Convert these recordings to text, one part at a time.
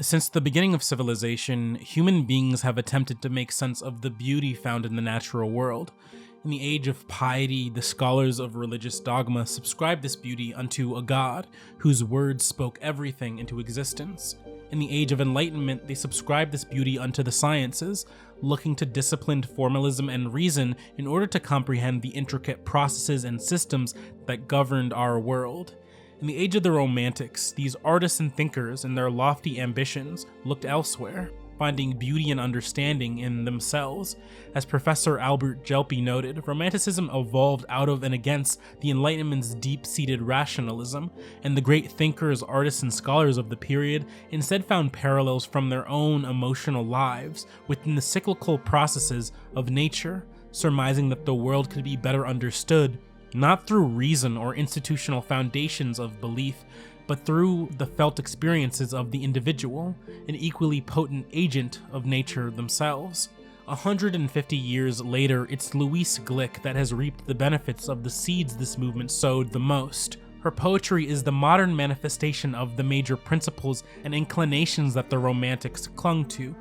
Since the beginning of civilization, human beings have attempted to make sense of the beauty found in the natural world. In the age of piety, the scholars of religious dogma subscribed this beauty unto a god, whose words spoke everything into existence. In the age of enlightenment, they subscribed this beauty unto the sciences, looking to disciplined formalism and reason in order to comprehend the intricate processes and systems that governed our world. In the age of the Romantics, these artists and thinkers and their lofty ambitions looked elsewhere, finding beauty and understanding in themselves. As Professor Albert Gelpi noted, Romanticism evolved out of and against the Enlightenment's deep-seated rationalism, and the great thinkers, artists, and scholars of the period instead found parallels from their own emotional lives within the cyclical processes of nature, surmising that the world could be better understood not through reason or institutional foundations of belief, but through the felt experiences of the individual, an equally potent agent of nature themselves. 150 years later, it's Louise Glück that has reaped the benefits of the seeds this movement sowed the most. Her poetry is the modern manifestation of the major principles and inclinations that the Romantics clung to,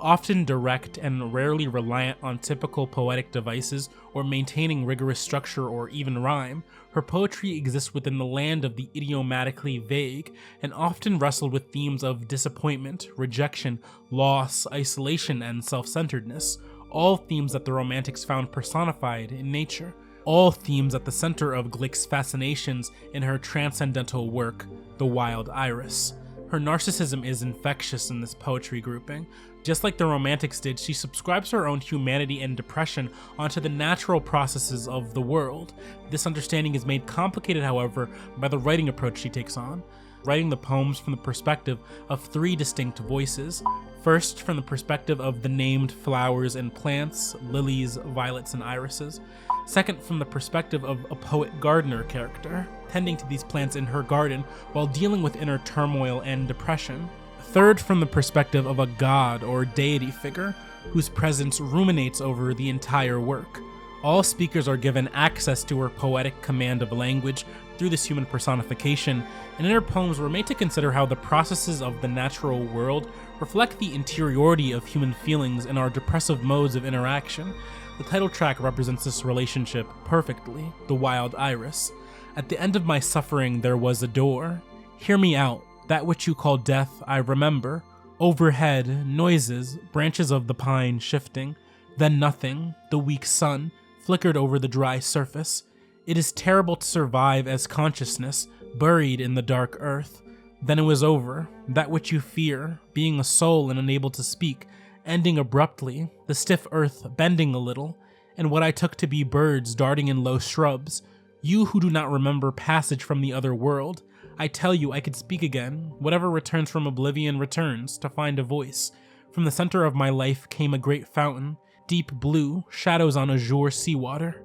often direct and rarely reliant on typical poetic devices or maintaining rigorous structure or even rhyme. Her poetry exists within the land of the idiomatically vague and often wrestled with themes of disappointment, rejection, loss, isolation, and self-centeredness, all themes that the Romantics found personified in nature, all themes at the center of Glück's fascinations in her transcendental work, The Wild Iris. Her narcissism is infectious in this poetry grouping. Just like the Romantics did, she subscribes her own humanity and depression onto the natural processes of the world. This understanding is made complicated, however, by the writing approach she takes on, writing the poems from the perspective of three distinct voices. First, from the perspective of the named flowers and plants, lilies, violets, and irises. Second, from the perspective of a poet gardener character, tending to these plants in her garden while dealing with inner turmoil and depression. Third, from the perspective of a god or deity figure, whose presence ruminates over the entire work. All speakers are given access to her poetic command of language through this human personification, and in her poems we're made to consider how the processes of the natural world reflect the interiority of human feelings and our depressive modes of interaction. The title track represents this relationship perfectly, The Wild Iris. At the end of my suffering there was a door. Hear me out, that which you call death I remember. Overhead, noises, branches of the pine shifting. Then nothing, the weak sun, flickered over the dry surface. It is terrible to survive as consciousness, buried in the dark earth. Then it was over, that which you fear, being a soul and unable to speak, ending abruptly, the stiff earth bending a little, and what I took to be birds darting in low shrubs. You who do not remember passage from the other world, I tell you I could speak again. Whatever returns from oblivion returns, to find a voice. From the center of my life came a great fountain, deep blue, shadows on azure seawater.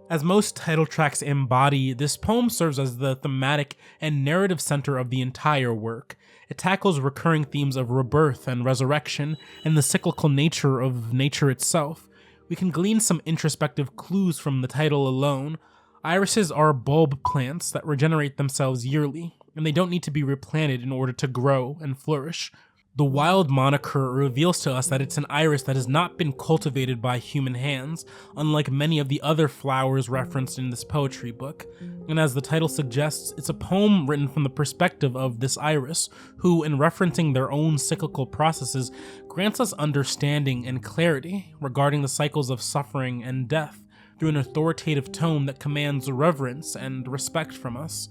As most title tracks embody, this poem serves as the thematic and narrative center of the entire work. It tackles recurring themes of rebirth and resurrection, and the cyclical nature of nature itself. We can glean some introspective clues from the title alone. Irises are bulb plants that regenerate themselves yearly, and they don't need to be replanted in order to grow and flourish. The wild moniker reveals to us that it's an iris that has not been cultivated by human hands, unlike many of the other flowers referenced in this poetry book. And as the title suggests, it's a poem written from the perspective of this iris, who, in referencing their own cyclical processes, grants us understanding and clarity regarding the cycles of suffering and death, through an authoritative tone that commands reverence and respect from us.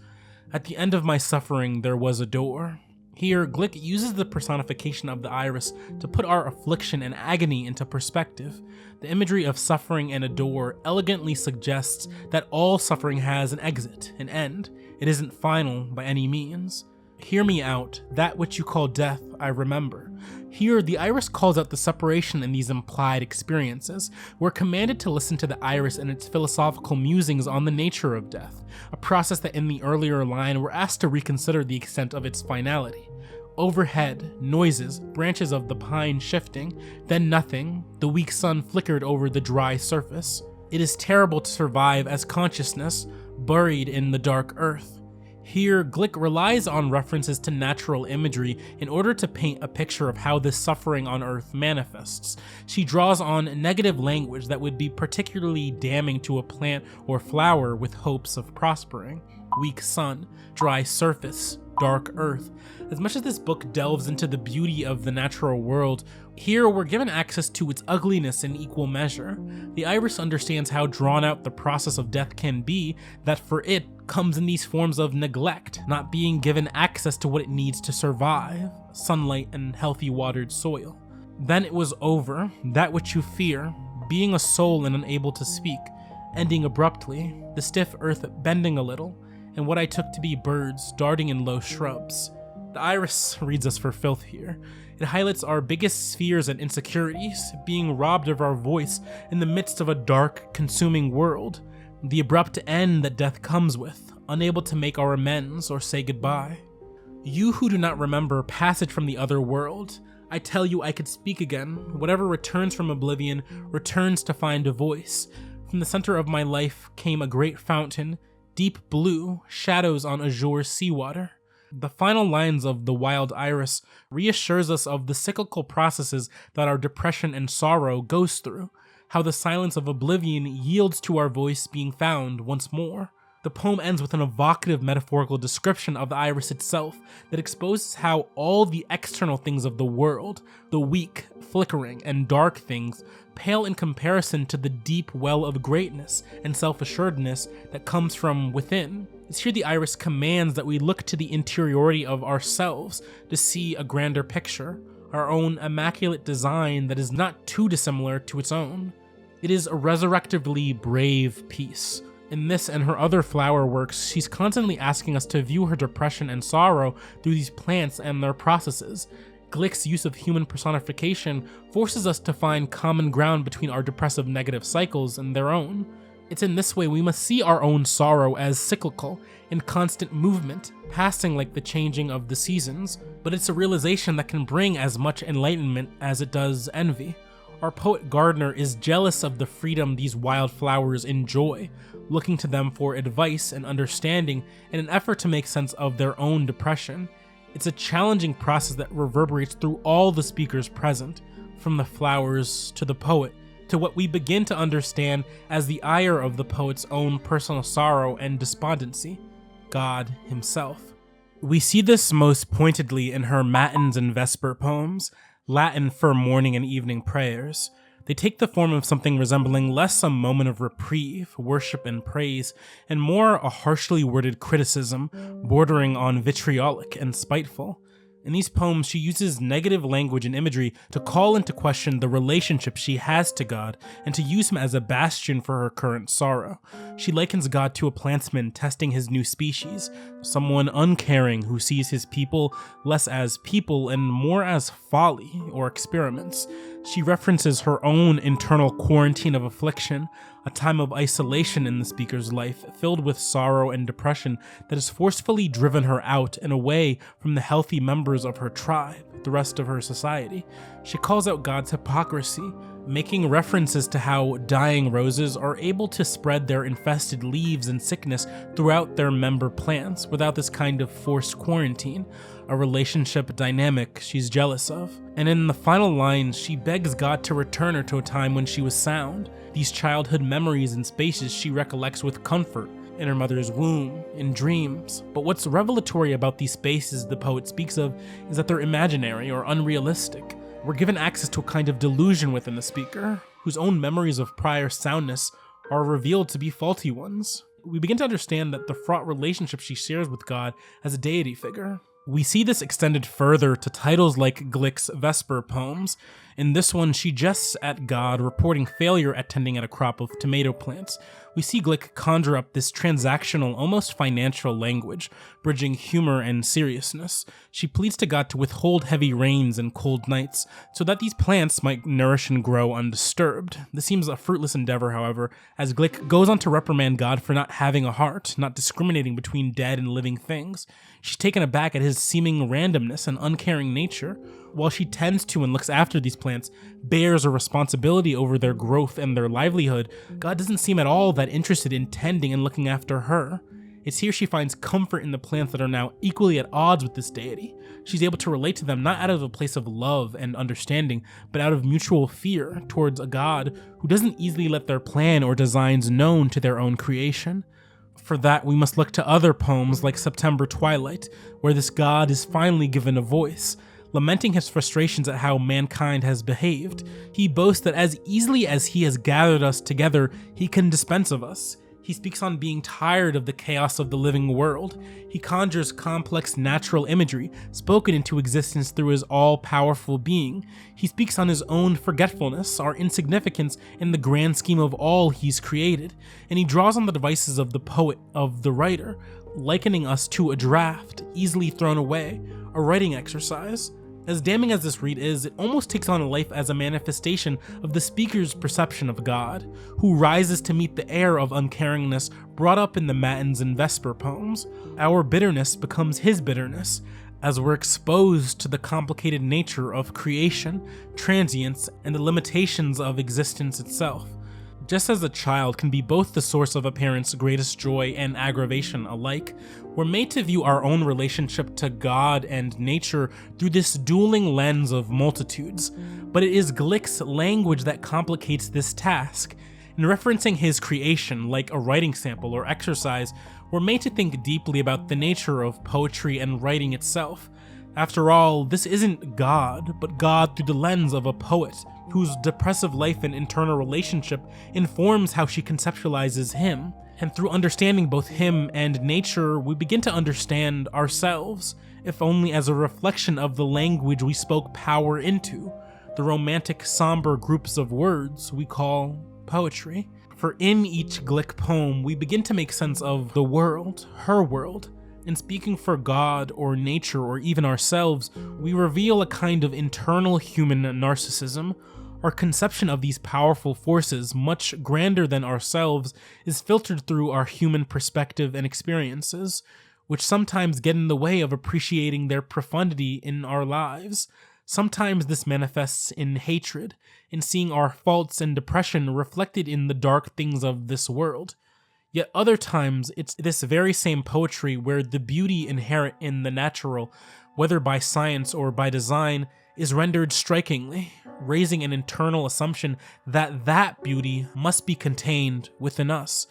At the end of my suffering there was a door. Here, Glück uses the personification of the iris to put our affliction and agony into perspective. The imagery of suffering and a door elegantly suggests that all suffering has an exit, an end. It isn't final by any means. Hear me out, that which you call death I remember. Here, the iris calls out the separation in these implied experiences. We're commanded to listen to the iris and its philosophical musings on the nature of death, a process that in the earlier line we're asked to reconsider the extent of its finality. Overhead, noises, branches of the pine shifting, then nothing, the weak sun flickered over the dry surface. It is terrible to survive as consciousness, buried in the dark earth. Here, Glück relies on references to natural imagery in order to paint a picture of how this suffering on Earth manifests. She draws on negative language that would be particularly damning to a plant or flower with hopes of prospering. Weak sun, dry surface, dark earth. As much as this book delves into the beauty of the natural world, here we're given access to its ugliness in equal measure. The iris understands how drawn out the process of death can be, that for it comes in these forms of neglect, not being given access to what it needs to survive, sunlight and healthy watered soil. Then it was over, that which you fear, being a soul and unable to speak, ending abruptly, the stiff earth bending a little, and what I took to be birds darting in low shrubs. The iris reads us for filth here. It highlights our biggest fears and insecurities, being robbed of our voice in the midst of a dark, consuming world, the abrupt end that death comes with, unable to make our amends or say goodbye. You who do not remember passage from the other world, I tell you I could speak again. Whatever returns from oblivion returns to find a voice. From the center of my life came a great fountain, deep blue, shadows on azure seawater. The final lines of The Wild Iris reassures us of the cyclical processes that our depression and sorrow goes through, how the silence of oblivion yields to our voice being found once more. The poem ends with an evocative metaphorical description of the iris itself that exposes how all the external things of the world, the weak, flickering, and dark things, pale in comparison to the deep well of greatness and self-assuredness that comes from within. It's here the iris commands that we look to the interiority of ourselves to see a grander picture, our own immaculate design that is not too dissimilar to its own. It is a resurrectively brave piece. In this and her other flower works, she's constantly asking us to view her depression and sorrow through these plants and their processes. Glück's use of human personification forces us to find common ground between our depressive negative cycles and their own. It's in this way we must see our own sorrow as cyclical, in constant movement, passing like the changing of the seasons, but it's a realization that can bring as much enlightenment as it does envy. Our poet Gardner is jealous of the freedom these wildflowers enjoy, looking to them for advice and understanding in an effort to make sense of their own depression. It's a challenging process that reverberates through all the speakers present, from the flowers to the poet, to what we begin to understand as the ire of the poet's own personal sorrow and despondency, God himself. We see this most pointedly in her Mattens and Vesper poems, Latin for morning and evening prayers. They take the form of something resembling less a moment of reprieve, worship, and praise, and more a harshly worded criticism, bordering on vitriolic and spiteful. In these poems, she uses negative language and imagery to call into question the relationship she has to God and to use him as a bastion for her current sorrow. She likens God to a plantsman testing his new species, someone uncaring who sees his people less as people and more as folly or experiments. She references her own internal quarantine of affliction, a time of isolation in the speaker's life, filled with sorrow and depression that has forcefully driven her out and away from the healthy members of her tribe, the rest of her society. She calls out God's hypocrisy, making references to how dying roses are able to spread their infested leaves and sickness throughout their member plants without this kind of forced quarantine, a relationship dynamic she's jealous of. And in the final lines, she begs God to return her to a time when she was sound, these childhood memories and spaces she recollects with comfort, in her mother's womb, in dreams. But what's revelatory about these spaces the poet speaks of is that they're imaginary or unrealistic. We're given access to a kind of delusion within the speaker, whose own memories of prior soundness are revealed to be faulty ones. We begin to understand that the fraught relationship she shares with God as a deity figure. We see this extended further to titles like Glück's Vesper poems. In this one, she jests at God, reporting failure at tending at a crop of tomato plants. We see Glück conjure up this transactional, almost financial language, bridging humor and seriousness. She pleads to God to withhold heavy rains and cold nights, so that these plants might nourish and grow undisturbed. This seems a fruitless endeavor, however, as Glück goes on to reprimand God for not having a heart, not discriminating between dead and living things. She's taken aback at his seeming randomness and uncaring nature. While she tends to and looks after these plants, bears a responsibility over their growth and their livelihood, God doesn't seem at all that interested in tending and looking after her. It's here she finds comfort in the plants that are now equally at odds with this deity. She's able to relate to them not out of a place of love and understanding, but out of mutual fear towards a god who doesn't easily let their plan or designs known to their own creation. For that, we must look to other poems like September Twilight, where this god is finally given a voice. Lamenting his frustrations at how mankind has behaved, he boasts that as easily as he has gathered us together, he can dispense of us. He speaks on being tired of the chaos of the living world. He conjures complex natural imagery, spoken into existence through his all-powerful being. He speaks on his own forgetfulness, our insignificance in the grand scheme of all he's created, and he draws on the devices of the poet, of the writer, likening us to a draft, easily thrown away, a writing exercise. As damning as this read is, it almost takes on a life as a manifestation of the speaker's perception of God, who rises to meet the air of uncaringness brought up in the Mattens and Vespers poems. Our bitterness becomes his bitterness, as we're exposed to the complicated nature of creation, transience, and the limitations of existence itself. Just as a child can be both the source of a parent's greatest joy and aggravation alike, we're made to view our own relationship to God and nature through this dueling lens of multitudes. But it is Glück's language that complicates this task. In referencing his creation, like a writing sample or exercise, we're made to think deeply about the nature of poetry and writing itself. After all, this isn't God, but God through the lens of a poet, whose depressive life and internal relationship informs how she conceptualizes him. And through understanding both him and nature, we begin to understand ourselves, if only as a reflection of the language we spoke power into, the romantic, somber groups of words we call poetry. For in each Glück poem, we begin to make sense of the world, her world. In speaking for God or nature or even ourselves, we reveal a kind of internal human narcissism. Our conception of these powerful forces, much grander than ourselves, is filtered through our human perspective and experiences, which sometimes get in the way of appreciating their profundity in our lives. Sometimes this manifests in hatred, in seeing our faults and depression reflected in the dark things of this world. Yet other times, it's this very same poetry where the beauty inherent in the natural, whether by science or by design, is rendered strikingly, raising an internal assumption that that beauty must be contained within us.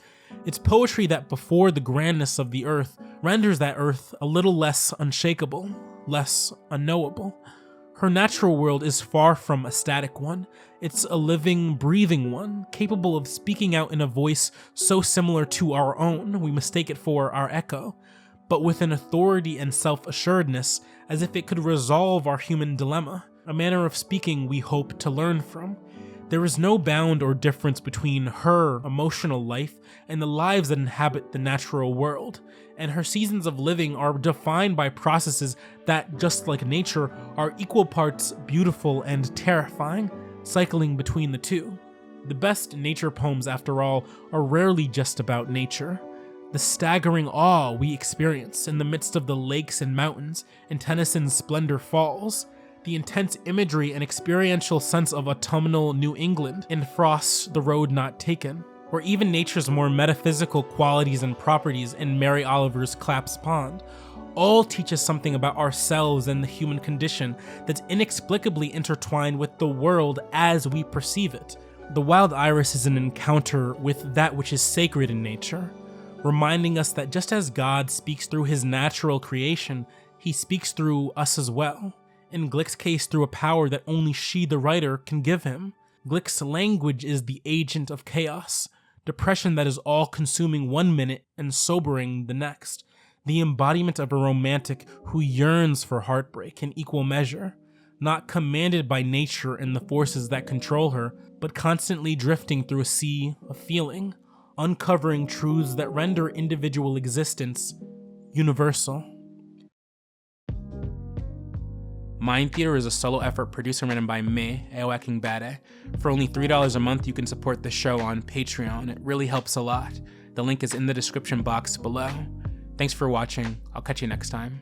It's poetry that before the grandness of the earth renders that earth a little less unshakable, less unknowable. Her natural world is far from a static one. It's a living, breathing one, capable of speaking out in a voice so similar to our own we mistake it for our echo, but with an authority and self-assuredness as if it could resolve our human dilemma, a manner of speaking we hope to learn from. There is no bound or difference between her emotional life and the lives that inhabit the natural world, and her seasons of living are defined by processes that, just like nature, are equal parts beautiful and terrifying, cycling between the two. The best nature poems, after all, are rarely just about nature. The staggering awe we experience in the midst of the lakes and mountains in Tennyson's Splendor Falls, the intense imagery and experiential sense of autumnal New England in Frost's The Road Not Taken, or even nature's more metaphysical qualities and properties in Mary Oliver's Clapp's Pond, all teach us something about ourselves and the human condition that's inexplicably intertwined with the world as we perceive it. The wild iris is an encounter with that which is sacred in nature, reminding us that just as God speaks through his natural creation, he speaks through us as well. In Glück's case, through a power that only she, the writer, can give him. Glück's language is the agent of chaos, depression that is all-consuming one minute and sobering the next, the embodiment of a romantic who yearns for heartbreak in equal measure, not commanded by nature and the forces that control her, but constantly drifting through a sea of feeling, uncovering truths that render individual existence universal. Mind Theater is a solo effort produced and written by me, Eoaking Bade. For only $3 a month, you can support the show on Patreon. It really helps a lot. The link is in the description box below. Thanks for watching. I'll catch you next time.